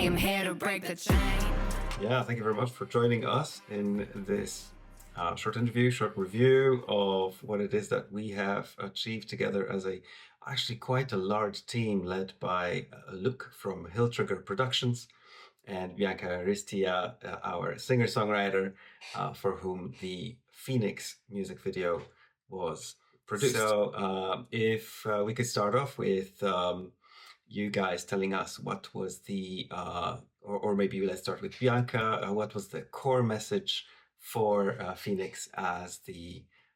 am here to break the chain. Yeah, thank you very much for joining us in this short interview, short review of what it is that we have achieved together as actually quite a large team led by Luke from Hill Trigger Productions and Bianca Ristia, our singer-songwriter, for whom the Phoenix music video was produced. So if we could start off with you guys telling us what was or maybe let's start with Bianca. What was the core message for Phoenix as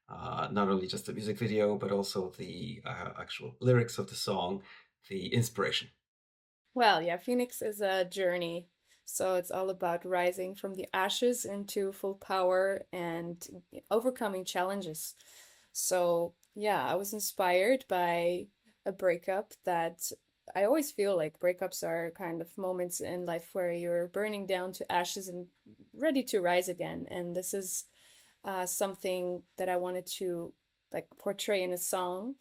not only just the music video, but also the actual lyrics of the song, the inspiration? Well, yeah, Phoenix is a journey. So it's all about rising from the ashes into full power and overcoming challenges. So, yeah, I was inspired by a breakup that I always feel like breakups are kind of moments in life where you're burning down to ashes and ready to rise again. And this is something that I wanted to like portray in a song.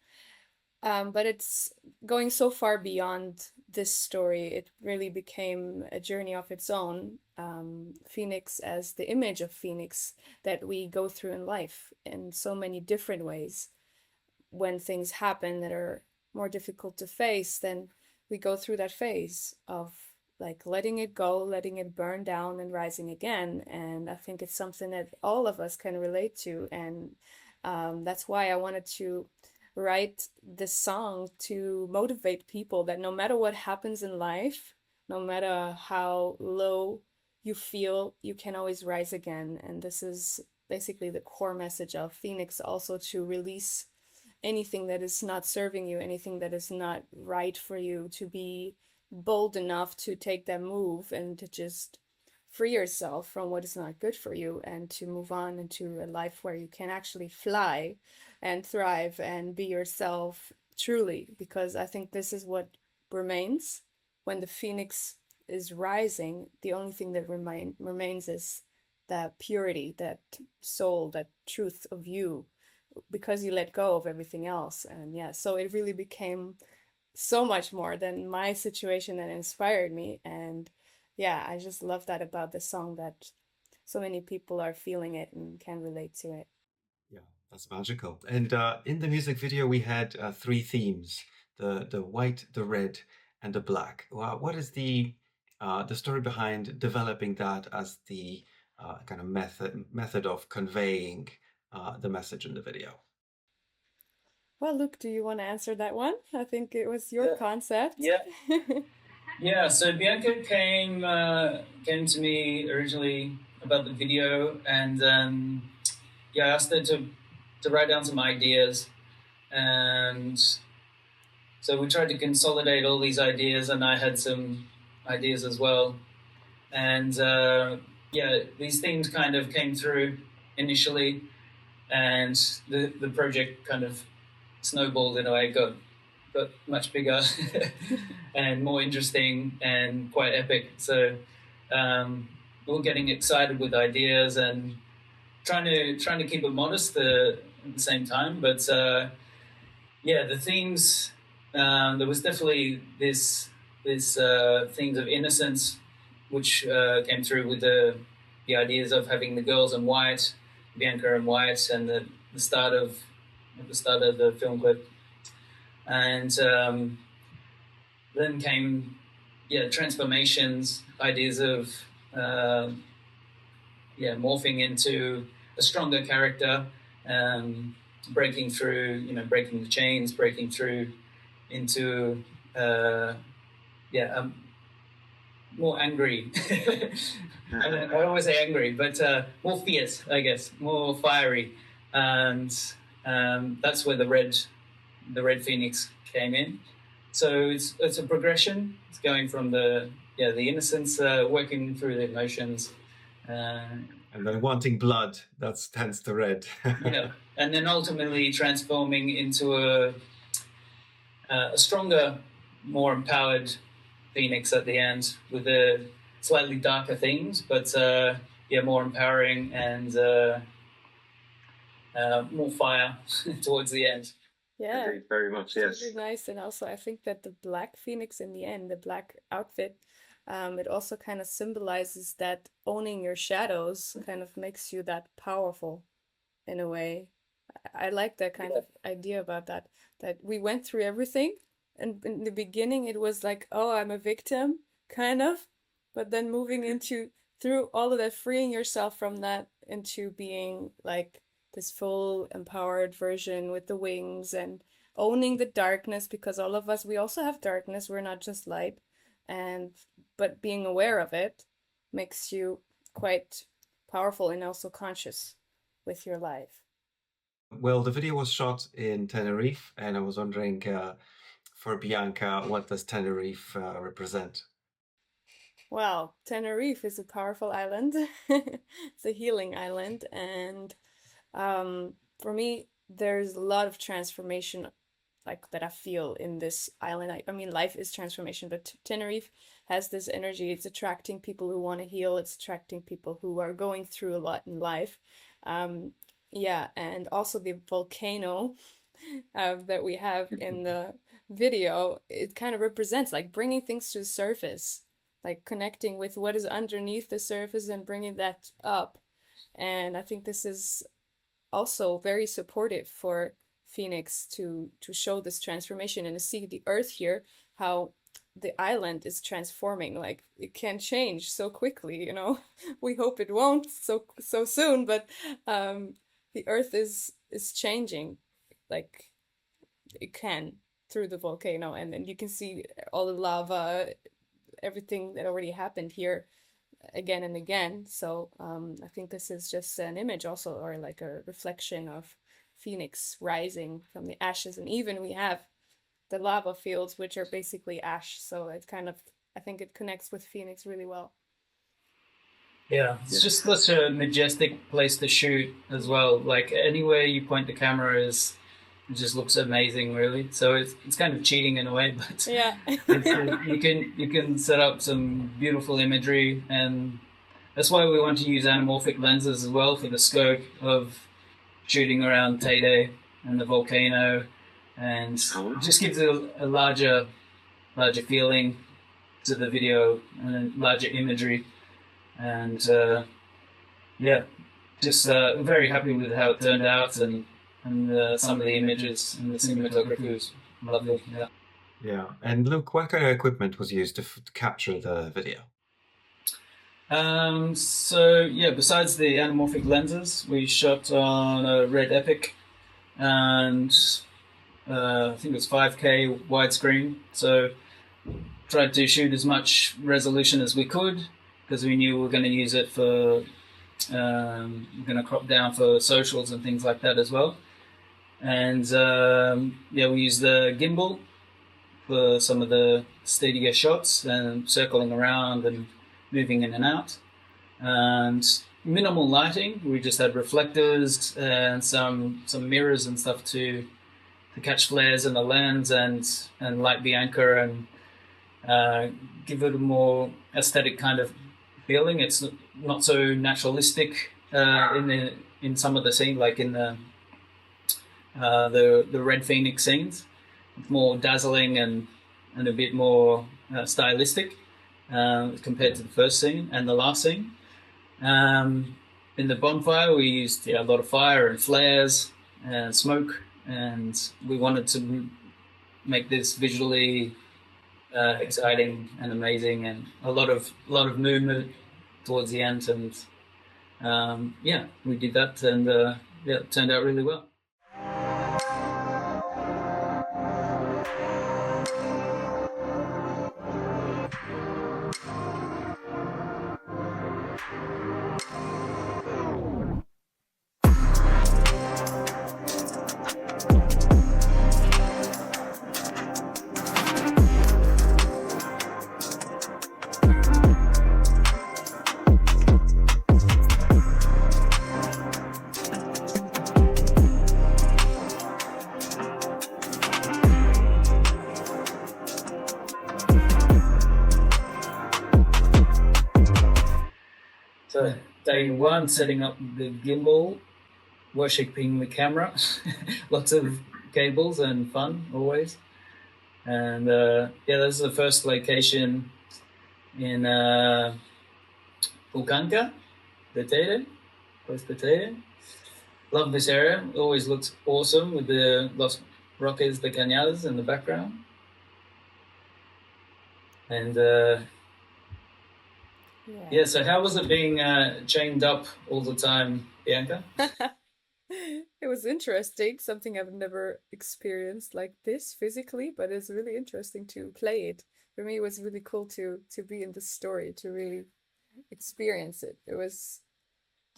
But it's going so far beyond this story. It really became a journey of its own. Phoenix as the image of Phoenix that we go through in life in so many different ways. When things happen that are more difficult to face, then we go through that phase of like letting it go, letting it burn down and rising again. And I think it's something that all of us can relate to. And that's why I wanted to write this song to motivate people that no matter what happens in life, no matter how low you feel, you can always rise again. And this is basically the core message of Phoenix, also to release anything that is not serving you, anything that is not right for you, to be bold enough to take that move and to just free yourself from what is not good for you and to move on into a life where you can actually fly and thrive and be yourself truly, because I think this is what remains when the phoenix is rising. The only thing that remains is that purity, that soul, that truth of you, because you let go of everything else. And yeah, so it really became so much more than my situation that inspired me. And yeah, I just love that about the song, that so many people are feeling it and can relate to it. Yeah, that's magical. And in the music video, we had three themes: the white, the red, and the black. What is the story behind developing that as the kind of method of conveying the message in the video? Well, Luke, do you want to answer that one? I think it was your concept. Yeah. Yeah, so Bianca came to me originally about the video, and I asked her to write down some ideas, and so we tried to consolidate all these ideas, and I had some ideas as well, and these themes kind of came through initially, and the project kind of snowballed in a way, got much bigger and more interesting and quite epic. So we were getting excited with ideas and trying to keep it modest at the same time. But the themes, there was definitely this themes of innocence, which came through with the ideas of having the girls in white, Bianca in white, and the start of the film clip. And then came transformations, ideas of morphing into a stronger character, breaking through, breaking the chains, breaking through into more angry. I always say angry, but more fierce, I guess, more fiery, and that's where the red phoenix came in. So it's a progression. It's going from the innocence, working through the emotions, and then wanting blood. That tends to red. And then ultimately transforming into a stronger, more empowered phoenix at the end, with the slightly darker themes, but more empowering and more fire towards the end. Yeah, very much. Yes, really nice. And also I think that the black phoenix in the end, the black outfit, it also kind of symbolizes that owning your shadows kind of makes you that powerful in a way. I like that kind of idea about that, that we went through everything. And in the beginning, it was like, oh, I'm a victim, kind of. But then moving into through all of that, freeing yourself from that into being like this full empowered version with the wings and owning the darkness, because all of us, we also have darkness. We're not just light. And but being aware of it makes you quite powerful and also conscious with your life. Well, the video was shot in Tenerife, and I was wondering, for Bianca, what does Tenerife represent? Well, Tenerife is a powerful island. It's a healing island, and for me, there's a lot of transformation like that I feel in this island. I mean, life is transformation, but Tenerife has this energy. It's attracting people who want to heal. It's attracting people who are going through a lot in life. Um, yeah, and also the volcano that we have in the video, it kind of represents like bringing things to the surface, like connecting with what is underneath the surface and bringing that up. And I think this is also very supportive for Phoenix to show this transformation and to see the earth here, how the island is transforming. Like it can change so quickly, you know. We hope it won't so soon, but the earth is changing, like it can through the volcano, and then you can see all the lava, everything that already happened here again and again. So I think this is just an image also, or like a reflection of Phoenix rising from the ashes. And even we have the lava fields, which are basically ash. So it kind of, I think it connects with Phoenix really well. Yeah, it's just such a majestic place to shoot as well. Like anywhere you point the camera is, it just looks amazing, really. So it's kind of cheating in a way, but Yeah. you can set up some beautiful imagery, and that's why we want to use anamorphic lenses as well for the scope of shooting around Tay and the volcano, and it just gives it a larger feeling to the video and a larger imagery. And yeah, just very happy with how it turned out, and some of the images and the cinematography was lovely. Yeah. Yeah. And Luke, what kind of equipment was used to capture the video? So yeah, besides the anamorphic lenses, we shot on a Red Epic, and I think it was 5K widescreen. So tried to shoot as much resolution as we could, because we knew we were going to use it for, we're going to crop down for socials and things like that as well. And yeah, we used the gimbal for some of the steadier shots and circling around and moving in and out. And minimal lighting. We just had reflectors and some mirrors and stuff to catch flares in the lens and light the anchor and give it a more aesthetic kind of feeling. It's not so naturalistic in some of the scenes, like in the Red Phoenix scenes. It's more dazzling and a bit more stylistic compared to the first scene and the last scene. In the bonfire, we used a lot of fire and flares and smoke, and we wanted to make this visually exciting and amazing, and a lot of movement towards the end. And yeah, we did that, and yeah, it turned out really well. So day one, setting up the gimbal, worshipping the camera, lots of cables and fun always. And yeah, this is the first location in Bukanka, Betede, Kleis Begaj. Love this area. It always looks awesome with the Los Roques de Cañadas in the background. And yeah, so how was it being chained up all the time, Bianca? It was interesting, something I've never experienced like this physically, but it's really interesting to play it. For me, it was really cool to be in the story, to really experience it. It's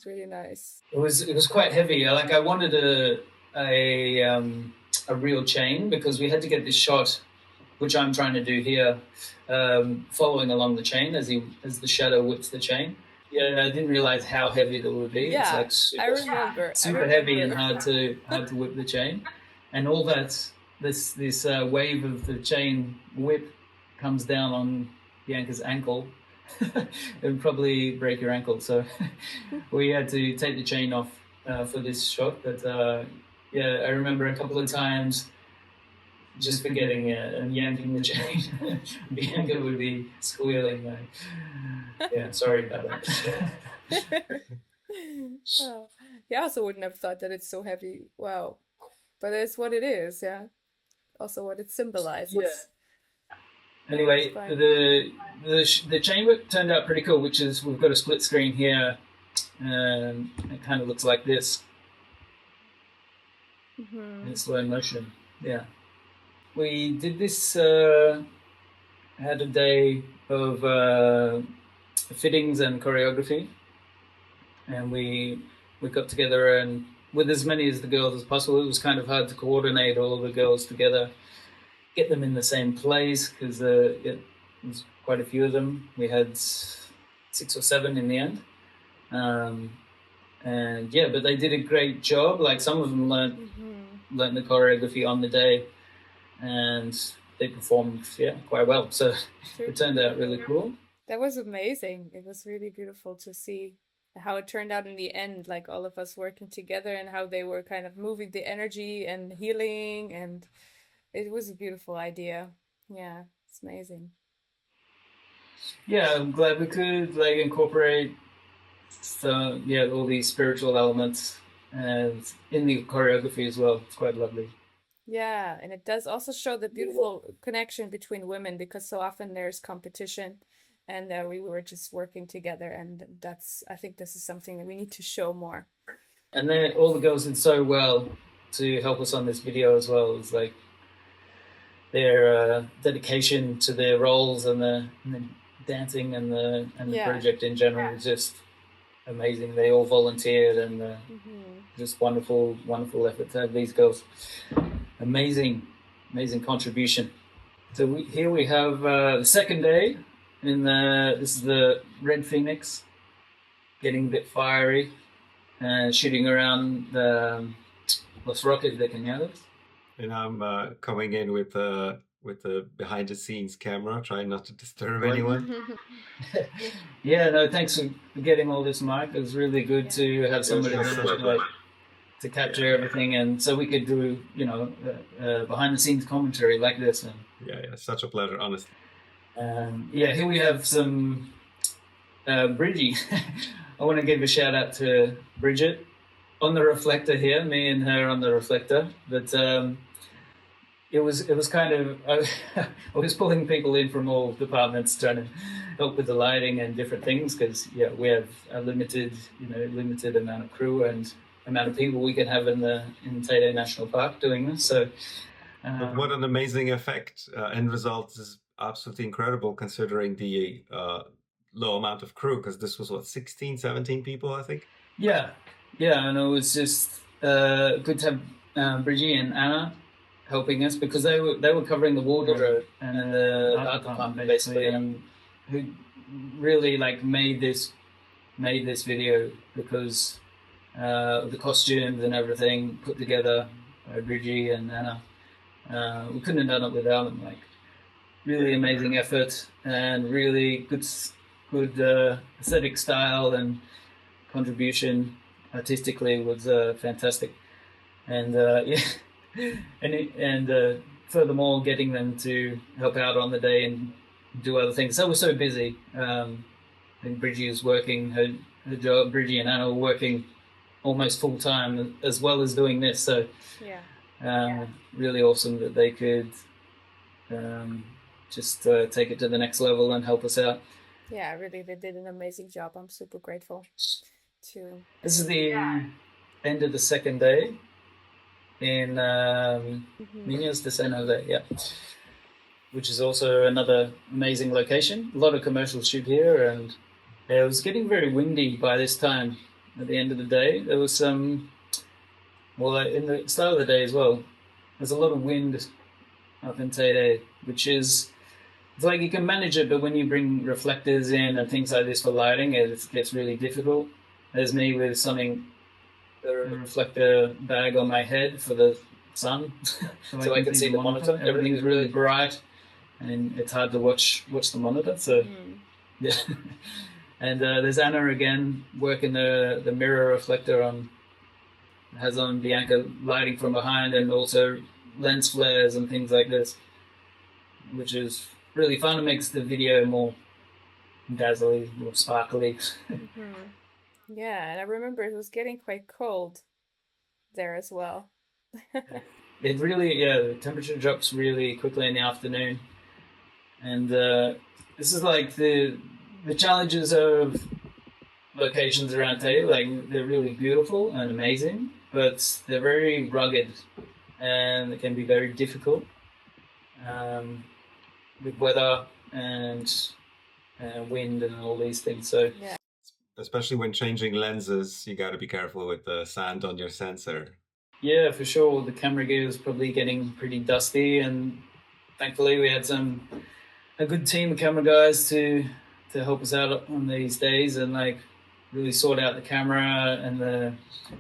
really nice. It was quite heavy. Like I wanted a real chain because we had to get this shot, which I'm trying to do here, following along the chain as the shadow whips the chain. Yeah, I didn't realize how heavy it would be. Yeah, It's like I remember. super heavy and hard to whip the chain, and all that this wave of the chain whip comes down on Bianca's ankle. It would probably break your ankle, so we had to take the chain off for this shot. But yeah, I remember a couple of times just forgetting and yanking the chain. Bianca would be squealing. Yeah, sorry about that. Oh, yeah, I also wouldn't have thought that it's so heavy. Wow. But it's what it is, yeah. Also what it symbolizes. Yeah. Anyway, the chain whip turned out pretty cool, which is we've got a split screen here, and it kind of looks like this in slow motion. Yeah, we did this. Had a day of fittings and choreography, and we got together and with as many as the girls as possible. It was kind of hard to coordinate all of the girls together, get them in the same place because it was quite a few of them. We had 6 or 7 in the end, and yeah, but they did a great job. Like some of them learned the choreography on the day, and they performed quite well. So it turned out really cool. That was amazing. It was really beautiful to see how it turned out in the end, like all of us working together and how they were kind of moving the energy and healing, and it was a beautiful idea. Yeah, it's amazing. Yeah, I'm glad we could like incorporate all these spiritual elements and in the choreography as well. It's quite lovely. Yeah, and it does also show the beautiful connection between women because so often there's competition and we were just working together, and I think this is something that we need to show more. And then all the girls did so well to help us on this video as well. It's like their dedication to their roles and the dancing and the project in general is just amazing. They all volunteered and just wonderful effort to have these girls. Amazing contribution. So here we have the second day. This is the Red Phoenix, getting a bit fiery, shooting around the Los Roques de Cañadas. And I'm coming in with the behind the scenes camera, trying not to disturb anyone. Yeah, no, thanks for getting all this, Mike. It was really good to have somebody to capture everything, and so we could do behind the scenes commentary like this. And yeah, such a pleasure, honestly. Here we have some Bridgie. I want to give a shout out to Bridget on the reflector here, me and her on the reflector. But it was kind of I was pulling people in from all departments trying to help with the lighting and different things because we have a limited amount of crew and amount of people we can have in Teide National Park doing this. So but what an amazing effect. End result is absolutely incredible considering the low amount of crew, because this was 16, 17 people, I think. Yeah, and it was just good to have Brigitte and Anna helping us because they were covering the wardrobe and the art department basically, and who really made this video because the costumes and everything put together by Brigitte and Anna. We couldn't have done it without them. Really amazing effort and really good aesthetic style and contribution artistically was fantastic. And furthermore, getting them to help out on the day and do other things. So we're so busy. And Bridgie is working her job. Bridgie and Anna are working almost full time as well as doing this. So really awesome that they could just take it to the next level and help us out. Yeah, really, they did an amazing job. I'm super grateful to. This is the end of the second day in Minas de San Jose, yeah, which is also another amazing location. A lot of commercials shoot here, and it was getting very windy by this time. At the end of the day, there was some. Well, in the start of the day as well, there's a lot of wind up in Teide, which is. It's like you can manage it, but when you bring reflectors in and things like this for lighting, it gets really difficult. There's me with a reflector bag on my head for the sun, so I can see the monitor. Everything's really bright, and it's hard to watch the monitor. So, yeah. And there's Anna again working the mirror reflector on. Has on Bianca lighting from behind, and also lens flares and things like this, which is really fun. It makes the video more dazzling, more sparkly. Yeah, and I remember it was getting quite cold there as well. It really, the temperature drops really quickly in the afternoon. And this is like the challenges of locations around Teide. Like, they're really beautiful and amazing, but they're very rugged and it can be very difficult. With weather and wind and all these things. So especially when changing lenses, you got to be careful with the sand on your sensor. Yeah, for sure. The camera gear was probably getting pretty dusty, and thankfully we had a good team of camera guys to help us out on these days and like really sort out the camera and the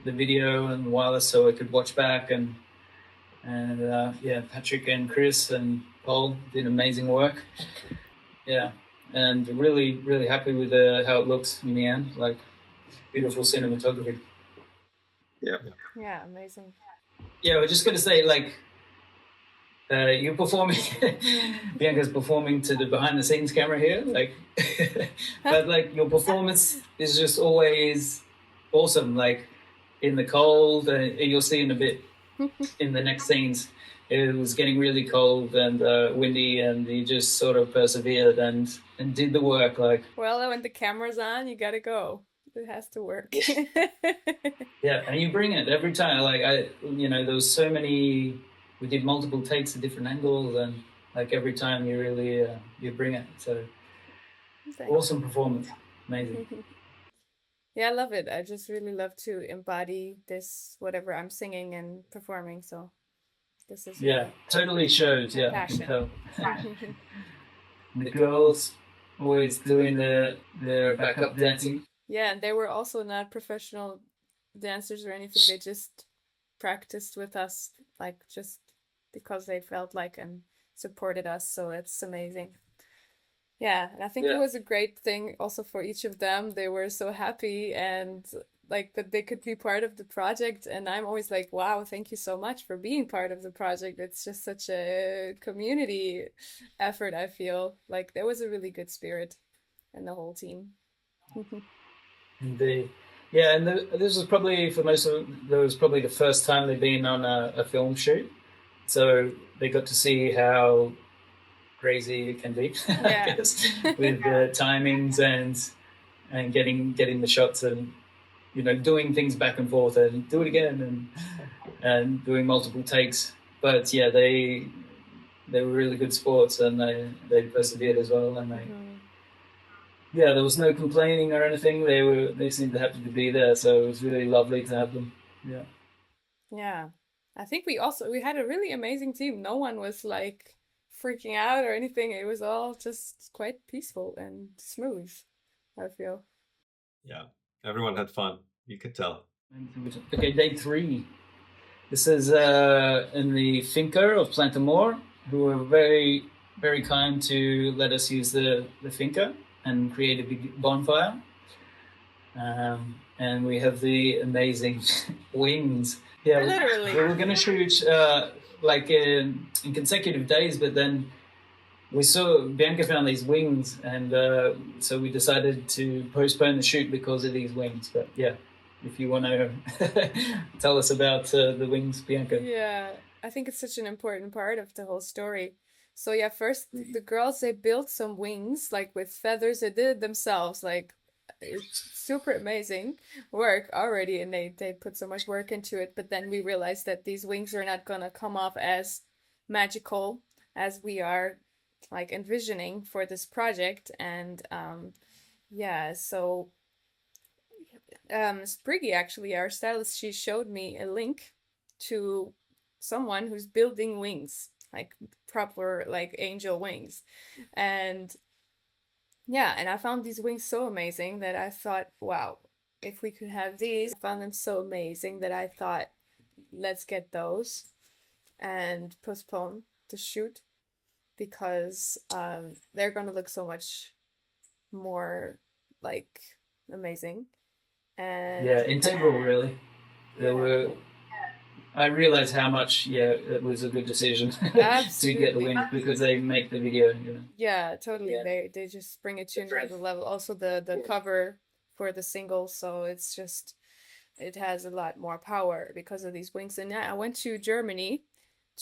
video and the wireless so I could watch back and Patrick and Chris and Paul did amazing work. Yeah, and really, really happy with how it looks in the end. Like, beautiful cinematography. Yeah, amazing. Yeah, we're just going to say, like, you're performing, Bianca's performing to the behind-the-scenes camera here, like, but, like, your performance is just always awesome. Like, in the cold, you'll see in a bit in the next scenes, it was getting really cold and windy, and you just sort of persevered and did the work. Like, well, when the camera's on, you gotta go. It has to work. Yeah, and you bring it every time. Like, there was so many. We did multiple takes at different angles, and like every time you really you bring it. So awesome performance, amazing. Yeah, I love it. I just really love to embody this, whatever I'm singing and performing. So this is totally shows. Yeah, passion. The girls always doing their backup dancing. Yeah, and they were also not professional dancers or anything. They just practiced with us, like just because they felt like and supported us. So it's amazing. Yeah, and I think it was a great thing also for each of them. They were so happy and like that they could be part of the project. And I'm always like, wow, thank you so much for being part of the project. It's just such a community effort, I feel. Like there was a really good spirit in the whole team. Indeed. Yeah, and this was probably, for most of them, that was probably the first time they'd been on a film shoot. So they got to see how crazy it can be, I guess, with the timings and getting the shots and, doing things back and forth and do it again and doing multiple takes. But yeah, they were really good sports and they persevered as well, and there was no complaining or anything. They seemed happy to be there, so it was really lovely to have them. Yeah, I think we had a really amazing team. No one was like freaking out or anything. It was all just quite peaceful and smooth, I feel. Yeah, everyone had fun. You could tell. Okay, day 3. This is in the Finca of Plantamore, who were very, very kind to let us use the Finca and create a big bonfire. And we have the amazing wings. Yeah, literally. We were going to shoot in consecutive days, but then we saw Bianca found these wings, and so we decided to postpone the shoot because of these wings. But yeah, if you want to tell us about the wings, Bianca. Yeah, I think it's such an important part of the whole story. So yeah, first the girls they built some wings like with feathers. They did it themselves. Like it's super amazing work already, and they put so much work into it. But then we realized that these wings are not gonna come off as magical as we are like envisioning for this project. And yeah, so Spriggy, actually, our stylist, she showed me a link to someone who's building wings, like proper like angel wings. And yeah, and I found these wings so amazing that I thought, wow, if we could have these, I found them so amazing that I thought, let's get those and postpone the shoot because they're gonna look so much more like amazing. And Yeah, integral really. There were. I realized how much, it was a good decision to get the absolutely. wings because they make the video. You know. Yeah, totally. Yeah. They just bring it to another level. Also the cover for the single, so it's just it has a lot more power because of these wings. And yeah, I went to Germany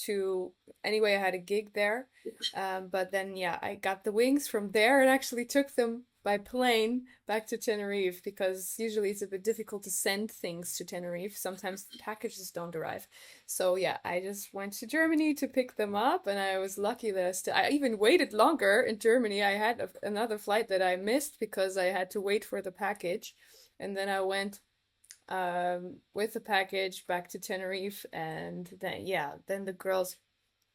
to anyway, I had a gig there. But then yeah, I got the wings from there and actually took them by plane back to Tenerife because usually it's a bit difficult to send things to Tenerife. Sometimes the packages don't arrive. So yeah, I just went to Germany to pick them up, and I was lucky that I even waited longer in Germany. I had another flight that I missed because I had to wait for the package, and then I went with the package back to Tenerife, and then yeah, then the girls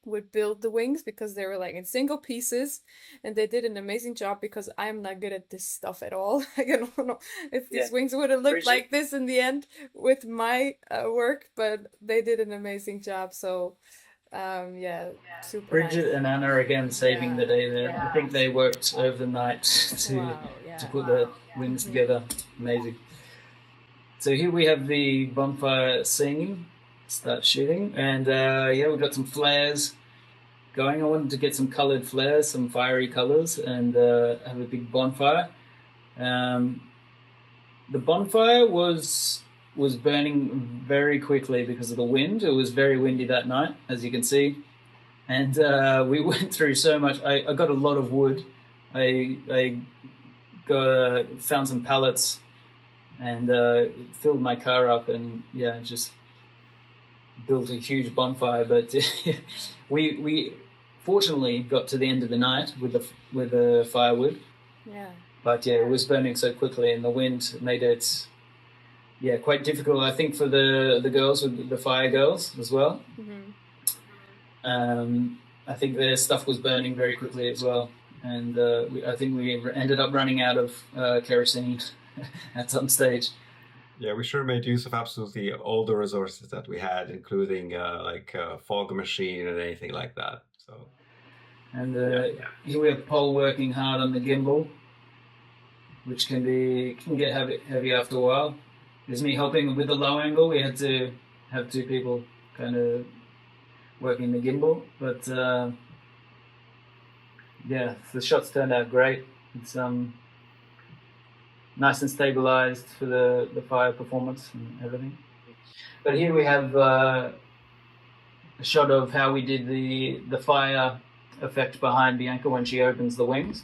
would build the wings because they were like in single pieces, and they did an amazing job because I'm not good at this stuff at all. I don't know if these wings would have looked like this in the end with my work, but they did an amazing job. So yeah, super Bridget nice. and Anna again saving the day there. I think they worked overnight to Wow, yeah. put the wings together. Amazing. So here we have the bonfire scene. Start shooting, and yeah, we've got some flares going. I wanted to get some colored flares, some fiery colors, and have a big bonfire. The bonfire was burning very quickly because of the wind. It was very windy that night, as you can see, and we went through so much. I got a lot of wood. I found some pallets and filled my car up, and yeah, just built a huge bonfire. But we fortunately got to the end of the night with the firewood. Yeah. But yeah, it was burning so quickly, and the wind made it quite difficult. I think for the girls, with the fire girls as well. Mm-hmm. I think their stuff was burning very quickly as well, and I think we ended up running out of kerosene at some stage. Yeah, we sure made use of absolutely all the resources that we had, including like a fog machine and anything like that. So, and here we have Paul working hard on the gimbal, which can get heavy after a while. There's me helping with the low angle. We had to have two people kind of working the gimbal, but yeah, the shots turned out great. It's nice and stabilized for the fire performance and everything. But here we have a shot of how we did the fire effect behind Bianca when she opens the wings.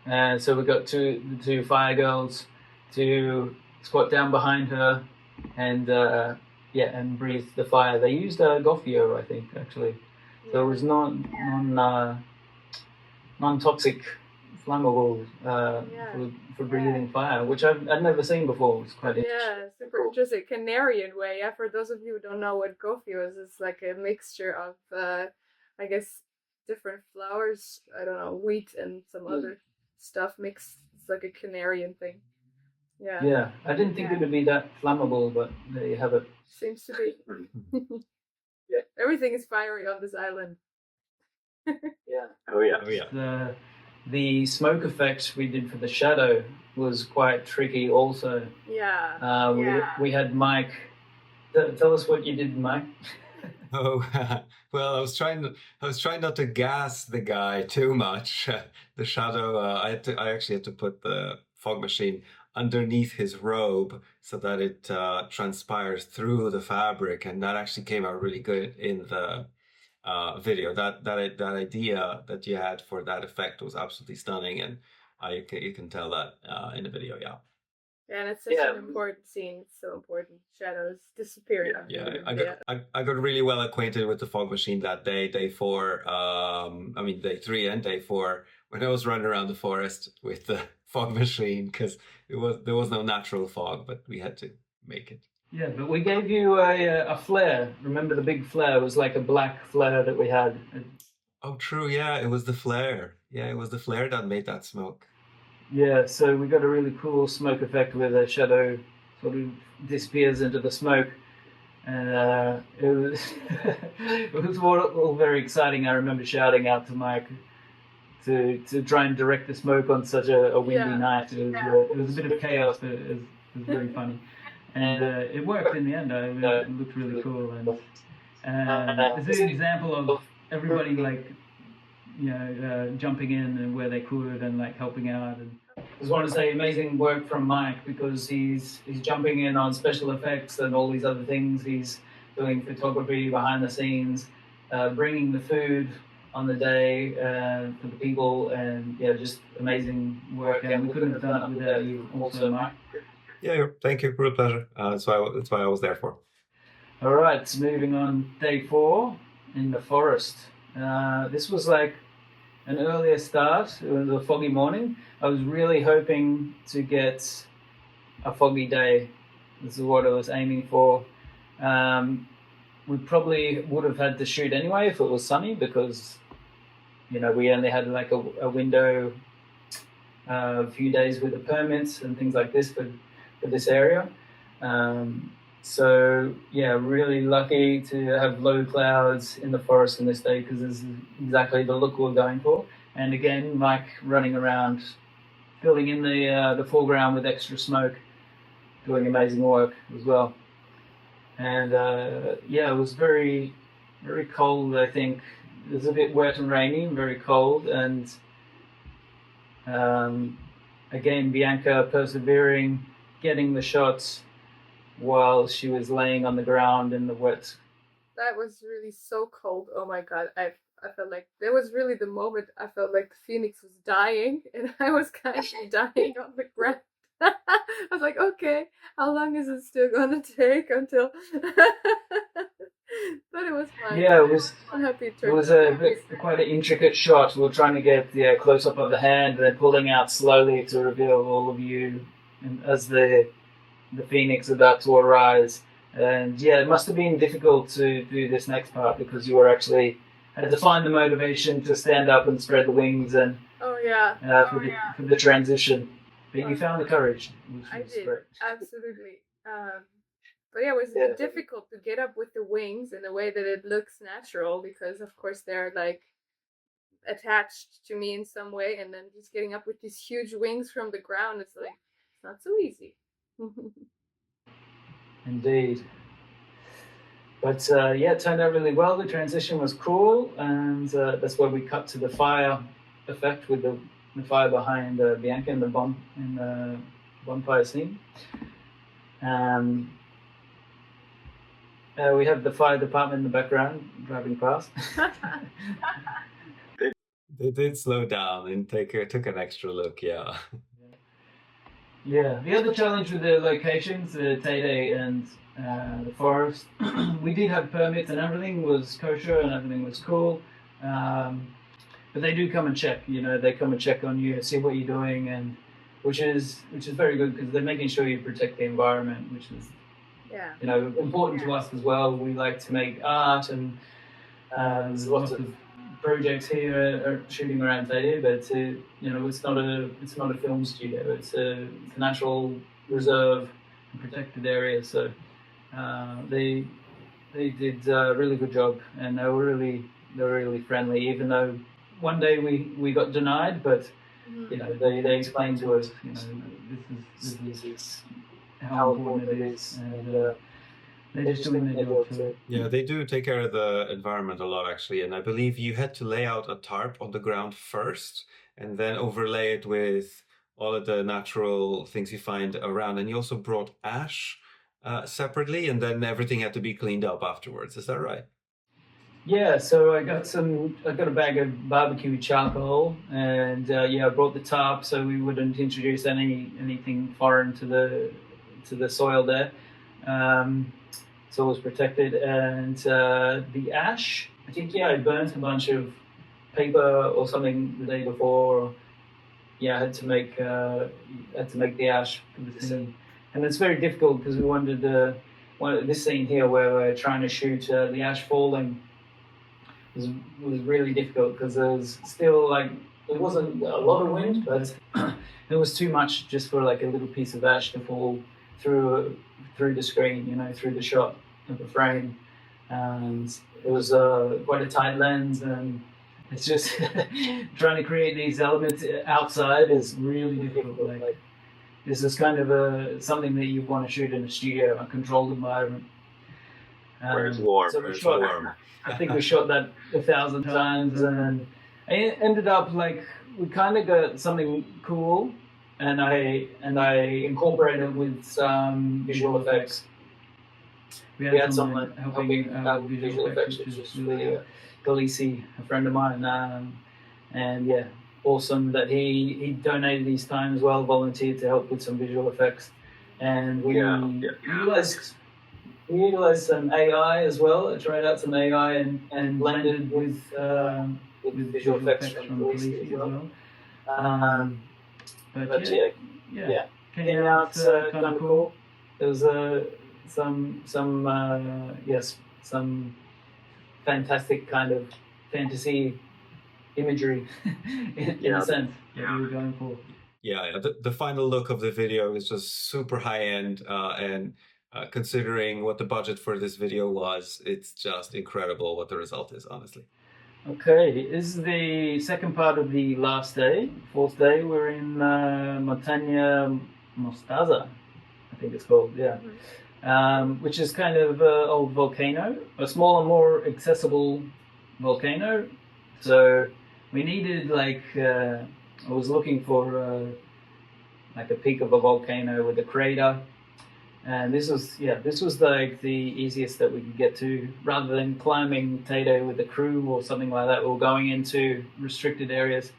So we got the two fire girls to squat down behind her and and breathe the fire. They used Gaffer, I think, actually. So it was non-toxic flammable for breathing fire, which I'd never seen before. It was quite interesting. Yeah, super interesting. Canarian way. Yeah, for those of you who don't know what Gofio is, it's like a mixture of, I guess, different flowers. I don't know, wheat and some other stuff mixed. It's like a Canarian thing. Yeah. Yeah, I didn't think it would be that flammable, but there you have it. Seems to be. Yeah, everything is fiery on this island. Yeah. Oh yeah. The smoke effect we did for the shadow was quite tricky also. Yeah. We had Mike. Tell us what you did, Mike. Oh, well, I was trying not to gas the guy too much. The shadow, I actually had to put the fog machine underneath his robe so that it transpires through the fabric, and that actually came out really good in the video. That idea that you had for that effect was absolutely stunning, and you can tell that in the video. Yeah. Yeah, and it's such an important scene. It's so important. Shadows disappearing. Yeah, Yeah. I got really well acquainted with the fog machine that day, day four. I mean, day three and day four, when I was running around the forest with the fog machine, because there was no natural fog, but we had to make it. Yeah, but we gave you a flare. Remember the big flare? It was like a black flare that we had. Oh, true. Yeah, it was the flare. Yeah, it was the flare that made that smoke. Yeah, so we got a really cool smoke effect where the shadow sort of disappears into the smoke. And it was it was all very exciting. I remember shouting out to Mike to try and direct the smoke on such a windy night. It was a bit of chaos, but it was very funny. And it worked in the end. It looked really cool. And it's an example of everybody like jumping in and where they could and like helping out. And I just want to say amazing work from Mike because he's jumping in on special effects and all these other things. He's doing photography behind the scenes, bringing the food on the day for the people, and yeah, just amazing work. And we couldn't have done it without you, also, Mike. Yeah, thank you. Real pleasure. That's why I was there for. All right, moving on. Day 4 in the forest. This was like an earlier start. It was a foggy morning. I was really hoping to get a foggy day. This is what I was aiming for. We probably would have had to shoot anyway if it was sunny because, we only had like a window, a few days with the permits and things like this for this area. So yeah, really lucky to have low clouds in the forest in this day because this is exactly the look we're going for. And again, Mike running around, filling in the foreground with extra smoke, doing amazing work as well. And yeah, it was very, very cold. I think it was a bit wet and rainy, very cold. And again, Bianca persevering, getting the shots while she was laying on the ground in the wet. That was really so cold. Oh my god. I felt like there was really the moment I felt like the phoenix was dying and I was kind of dying on the ground. I was like, okay, how long is it still gonna take until but it was fine. Yeah, it was. I'm happy It was quite an intricate shot. We were trying to get the close up of the hand, and then pulling out slowly to reveal all of you, and as the phoenix about to arise. And yeah, it must have been difficult to do this next part because you were actually had to find the motivation to stand up and spread the wings and for the transition. But you found the courage, which I was did great. absolutely. But yeah, it was a bit difficult to get up with the wings in a way that it looks natural because, of course, they're like attached to me in some way, and then just getting up with these huge wings from the ground, it's like it's not so easy. Indeed. But yeah, it turned out really well. The transition was cool, and that's where we cut to the fire effect with the fire behind Bianca in the bonfire scene. We have the fire department in the background driving past. They did slow down and took an extra look. Yeah. Yeah. The other challenge with the locations, Tay and the forest, we did have permits and everything was kosher and everything was cool. But they do come and check. They come and check on you, see what you're doing, and which is very good because they're making sure you protect the environment, which is important to us as well. We like to make art, and there's lots of projects here are shooting around Tahiti, but it's not a film studio. It's a natural reserve and protected area. So they did a really good job, and they were really friendly. Even though one day we got denied, but they explained to us, this is how important it is, and they're just doing their job. So. Yeah, they do take care of the environment a lot, actually. And I believe you had to lay out a tarp on the ground first and then overlay it with all of the natural things you find around. And you also brought ash separately, and then everything had to be cleaned up afterwards. Is that right? Yeah, so I got a bag of barbecue charcoal, and I brought the tarp so we wouldn't introduce anything foreign to the soil there. So it was protected, and the ash. I think I burnt a bunch of paper or something the day before. I had to make the ash for the scene, and it's very difficult because we wanted this scene here where we're trying to shoot the ash falling. Was really difficult because there was still there wasn't a lot of wind, but there was too much just for like a little piece of ash to fall through the screen, through the shot of the frame. And it was quite a tight lens, and it's just trying to create these elements outside is really difficult. Like this is kind of something that you want to shoot in a studio, a controlled environment. Where it's warm. So I think we shot that 1,000 times, and it ended up we kind of got something cool, and I incorporated it with some visual effects. We had someone helping out with visual effects, which was really Kleis, a friend of mine, and awesome that he donated his time as well, volunteered to help with some visual effects, and we utilized some AI as well. I tried out some AI and blended with visual effects from Kleis as well. But came out kind of cool. There was some fantastic kind of fantasy imagery in a sense that we were going for. Yeah, the final look of the video is just super high end, and considering what the budget for this video was, it's just incredible what the result is, honestly. Okay, this is the second part of the last day, fourth day. We're in Montagna Mostaza, I think it's called, which is kind of an old volcano, a smaller, more accessible volcano. So we needed I was looking for a peak of a volcano with a crater. And this was like the easiest that we could get to, rather than climbing Tato with a crew or something like that, or going into restricted areas.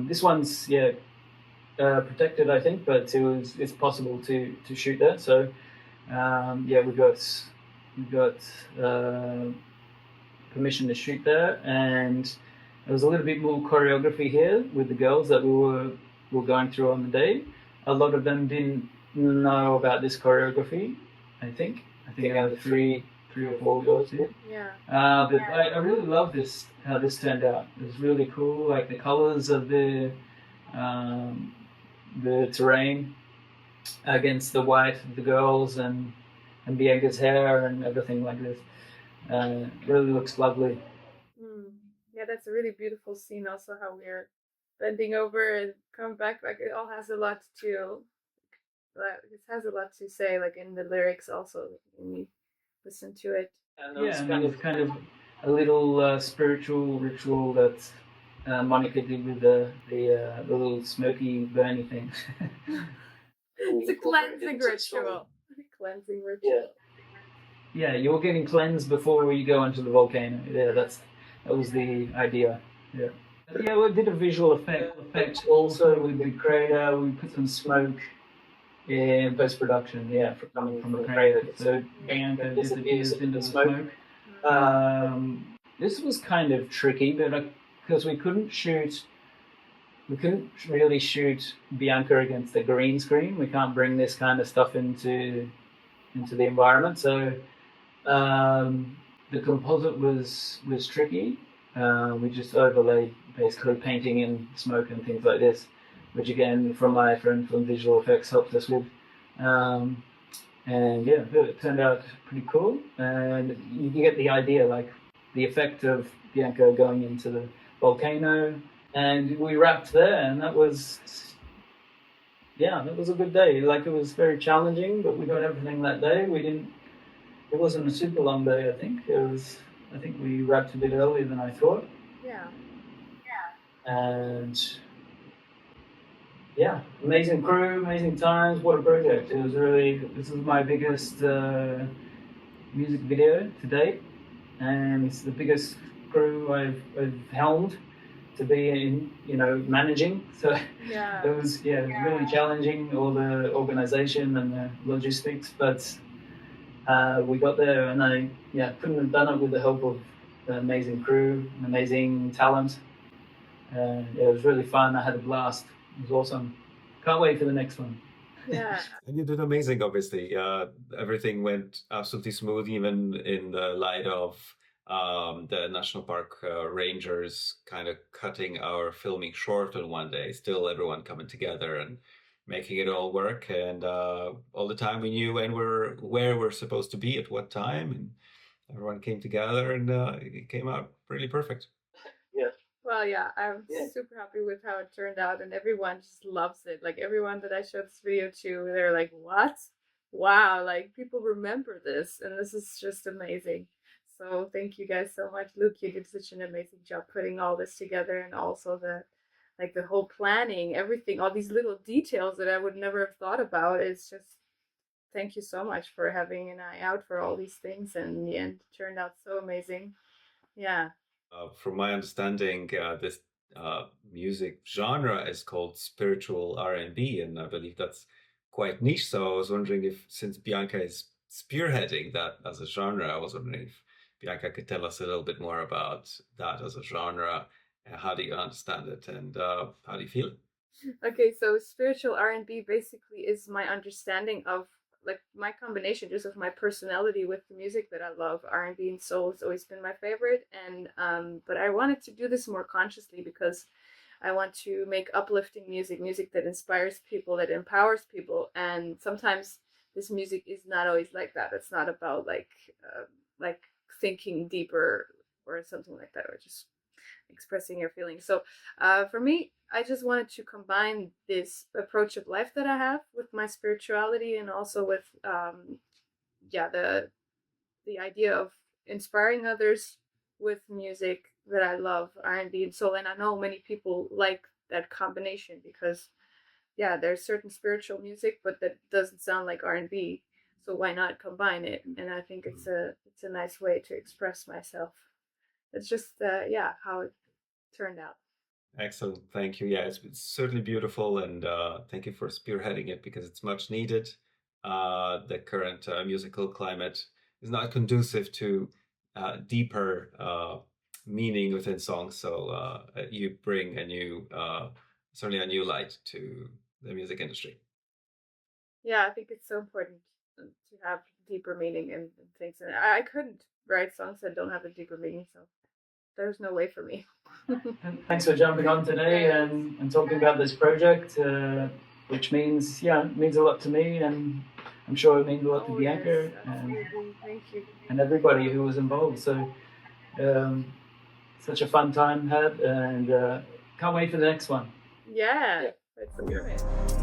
This one's protected, I think, but it's possible to shoot there. So we got permission to shoot there, and there was a little bit more choreography here with the girls that we were going through on the day. A lot of them didn't know about this choreography. I think I have three or four girls here. But I really love this, how this turned out. It was really cool, like the colors of the terrain against the white of the girls and Bianca's hair and everything like this. Really looks lovely. Yeah, that's a really beautiful scene. Also, how we're bending over and come back. Like it all has a lot to. It has a lot to say, like in the lyrics also when you listen to it. And it's kind of a little spiritual ritual that Monica did with the little smoky burny thing. It's a cleansing ritual. Cleansing ritual. Yeah, you're getting cleansed before you go into the volcano. Yeah, that was the idea. Yeah. We did a visual effect also with the crater. We put some smoke in post-production, coming from the crater. So Bianca disappears into the smoke. This was kind of tricky, but because we couldn't really shoot Bianca against the green screen. We can't bring this kind of stuff into the environment. So the composite was tricky. We just overlaid basically painting in smoke and things like this, which again, from my friend from Visual Effects, helped us with. And it turned out pretty cool. And you get the idea, like the effect of Bianca going into the volcano. And we wrapped there, and that was a good day. Like, it was very challenging, but we got everything that day. We didn't it wasn't a super long day. I think it was. I think we wrapped a bit earlier than I thought, Yeah. and yeah, amazing crew, amazing times. What a project! It was really. This is my biggest music video to date, and it's the biggest crew I've helmed to be in, managing. So Yeah. it was really challenging, all the organization and the logistics, but we got there, and I couldn't have done it with the help of the amazing crew, and amazing talent. It was really fun. I had a blast. It was awesome. Can't wait for the next one. Yeah. And you did amazing, obviously. Everything went absolutely smooth, even in the light of the National Park Rangers kind of cutting our filming short on one day. Still, everyone coming together and making it all work. And all the time we knew where we're supposed to be at what time. And everyone came together, and it came out really perfect. Well, yeah, I'm Yeah. super happy with how it turned out, and everyone just loves it. Like everyone that I showed this video to, they're like, "What? Wow! Like people remember this, and this is just amazing." So thank you guys so much, Luke. You did such an amazing job putting all this together, and also the whole planning, everything, all these little details that I would never have thought about. It's just thank you so much for having an eye out for all these things, and in the end, it turned out so amazing. Yeah. From my understanding, this music genre is called spiritual R&B, and I believe that's quite niche. So I was wondering if, since Bianca is spearheading that as a genre, I was wondering if Bianca could tell us a little bit more about that as a genre. How do you understand it, and how do you feel it? Okay, so spiritual R&B basically is my understanding of like my combination just of my personality with the music that I love. R&B and soul has always been my favorite, and but I wanted to do this more consciously because I want to make uplifting music, music that inspires people, that empowers people, and sometimes this music is not always like that. It's not about like thinking deeper or something like that, or just expressing your feelings. So for me, I just wanted to combine this approach of life that I have with my spirituality, and also with the idea of inspiring others with music that I love, R&B and soul. And I know many people like that combination because there's certain spiritual music, but that doesn't sound like R&B. So why not combine it? And I think it's a nice way to express myself. It's just how it turned out. Excellent, thank you. Yeah, it's certainly beautiful, and thank you for spearheading it because it's much needed. The current musical climate is not conducive to deeper meaning within songs, so you bring certainly a new light to the music industry. Yeah, I think it's so important to have deeper meaning and things. And I couldn't write songs that don't have a deeper meaning, so there's no way for me. Thanks for jumping on today and talking about this project, which means it means a lot to me, and I'm sure it means a lot to Bianca Thank you. and everybody who was involved. So such a fun time had, and can't wait for the next one. Yeah. Let's do it.